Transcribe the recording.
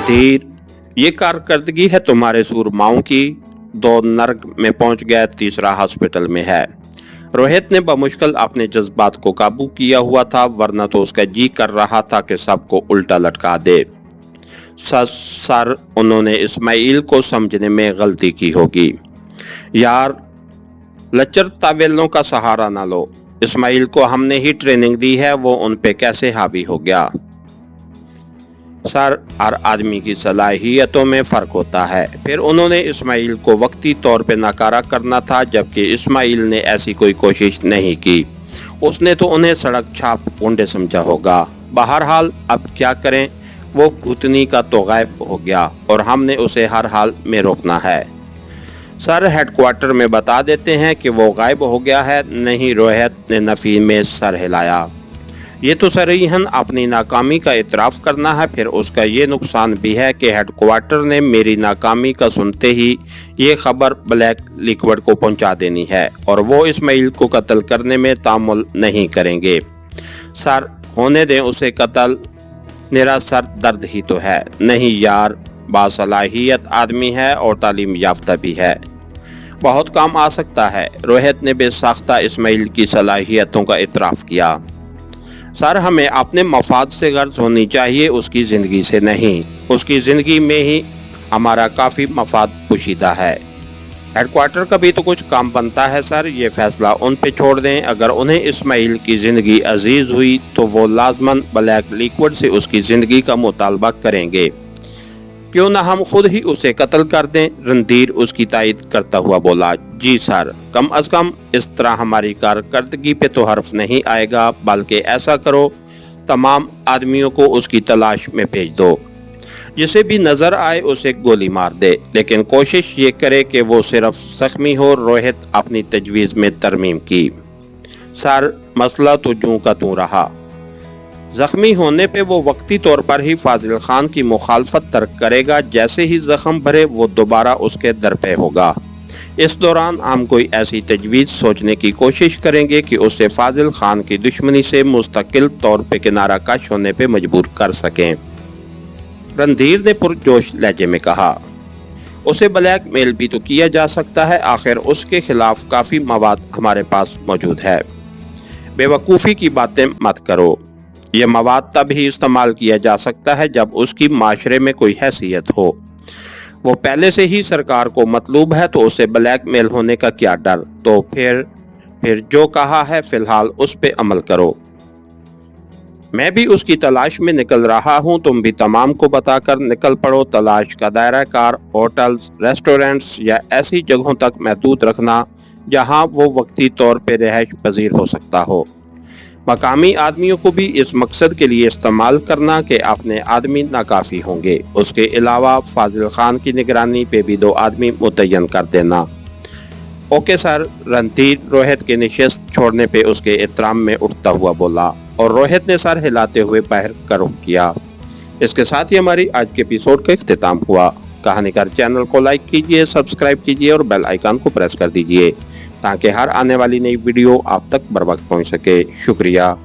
रणधीर, ये कारकर्दगी है तुम्हारे सूरमाओं की। 2 नर्क में पहुंच गया, तीसरा हॉस्पिटल में है। रोहित ने बमुश्किल अपने जज्बात को काबू किया हुआ था, वरना तो उसका जी कर रहा था कि सबको उल्टा लटका दे। सर, उन्होंने इस्माइल को समझने में गलती की होगी। यार, लचर तावेलों का सहारा ना लो। इस्माइल को हमने ही ट्रेनिंग दी है, वो उन पे कैसे हावी हो गया। सर, हर आदमी की सलाहियतों में फ़र्क होता है। फिर उन्होंने इस्माइल को वक्ती तौर पे नकारा करना था, जबकि इस्माइल ने ऐसी कोई कोशिश नहीं की। उसने तो उन्हें सड़क छाप गुंडे समझा होगा। बहरहाल अब क्या करें, वो भूतनी का तो गायब हो गया और हमने उसे हर हाल में रोकना है। सर, हेडक्वार्टर में बता देते हैं कि वो गायब हो गया है। नहीं, रोहित ने नफ़ी में सर हिलाया। ये तो सरीहन अपनी नाकामी का इतराफ़ करना है। फिर उसका ये नुकसान भी है कि हेडक्वार्टर ने मेरी नाकामी का सुनते ही ये खबर ब्लैक लिक्विड को पहुंचा देनी है और वो इस्माइल को कत्ल करने में तामुल नहीं करेंगे। सर, होने दें उसे कत्ल, मेरा सर दर्द ही तो है। नहीं यार, बासलाहियत आदमी है और तालीम याफ्ता भी है, बहुत काम आ सकता है। रोहित ने बेसाख्ता इस्माइल की सलाहियतों का इतराफ़ किया। सर, हमें अपने मफाद से गर्ज होनी चाहिए, उसकी ज़िंदगी से नहीं। उसकी ज़िंदगी में ही हमारा काफ़ी मफाद पोशीदा है। हेडक्वार्टर का भी तो कुछ काम बनता है। सर, ये फैसला उन पे छोड़ दें। अगर उन्हें इस्माइल की ज़िंदगी अजीज़ हुई तो वो लाजमन ब्लैक लिक्विड से उसकी ज़िंदगी का मुतालबा करेंगे। क्यों ना हम खुद ही उसे कत्ल कर दें। रणधीर उसकी तायद करता हुआ बोला। जी सर, कम अज़ कम इस तरह हमारी कारकर्दगी पे तो हर्फ नहीं आएगा। बल्कि ऐसा करो, तमाम आदमियों को उसकी तलाश में भेज दो। जिसे भी नज़र आए उसे गोली मार दे, लेकिन कोशिश ये करे कि वो सिर्फ जख्मी हो। रोहित अपनी तजवीज़ में तरमीम की। सर, मसला तो यूं का त्यों रहा। जख्मी होने पे वो वक्ती तौर पर ही फाजिल खान की मुखालफत तर्क करेगा। जैसे ही जख्म भरे वो दोबारा उसके दर पे होगा। इस दौरान हम कोई ऐसी तजवीज़ सोचने की कोशिश करेंगे कि उसे फाजिल खान की दुश्मनी से मुस्तकिल तौर पे किनारा कश होने पे मजबूर कर सकें। रणधीर ने पुरजोश लहजे में कहा। उसे ब्लैकमेल भी तो किया जा सकता है, आखिर उसके खिलाफ काफ़ी मवाद हमारे पास मौजूद है। बेवकूफ़ी की बातें मत करो। यह मवाद तब ही इस्तेमाल किया जा सकता है जब उसकी माशरे में कोई हैसियत हो। वो पहले से ही सरकार को मतलूब है, तो उसे ब्लैकमेल होने का क्या डर। तो फिर जो कहा है फिलहाल उस पे अमल करो। मैं भी उसकी तलाश में निकल रहा हूँ, तुम भी तमाम को बताकर निकल पड़ो। तलाश का दायरा कार होटल्स, रेस्टोरेंट्स या ऐसी जगहों तक महदूद रखना जहाँ वो वक्ती तौर पर रिहाइश पजीर हो सकता हो। मकामी आदमियों को भी इस मकसद के लिए इस्तेमाल करना कि अपने आदमी नाकाफ़ी होंगे। उसके अलावा फाजिल खान की निगरानी पे भी 2 आदमी मुतय्यन कर देना। ओके सर, रणधीर रोहित की निशस्त छोड़ने पे उसके एहतराम में उठता हुआ बोला और रोहित ने सर हिलाते हुए बाहर का रुख किया। इसके साथ ही हमारी आज के एपिसोड का इख्तिताम हुआ। कहानीकार चैनल को लाइक कीजिए, सब्सक्राइब कीजिए और बेल आइकन को प्रेस कर दीजिए ताकि हर आने वाली नई वीडियो आप तक बर वक्त पहुँच सके। शुक्रिया।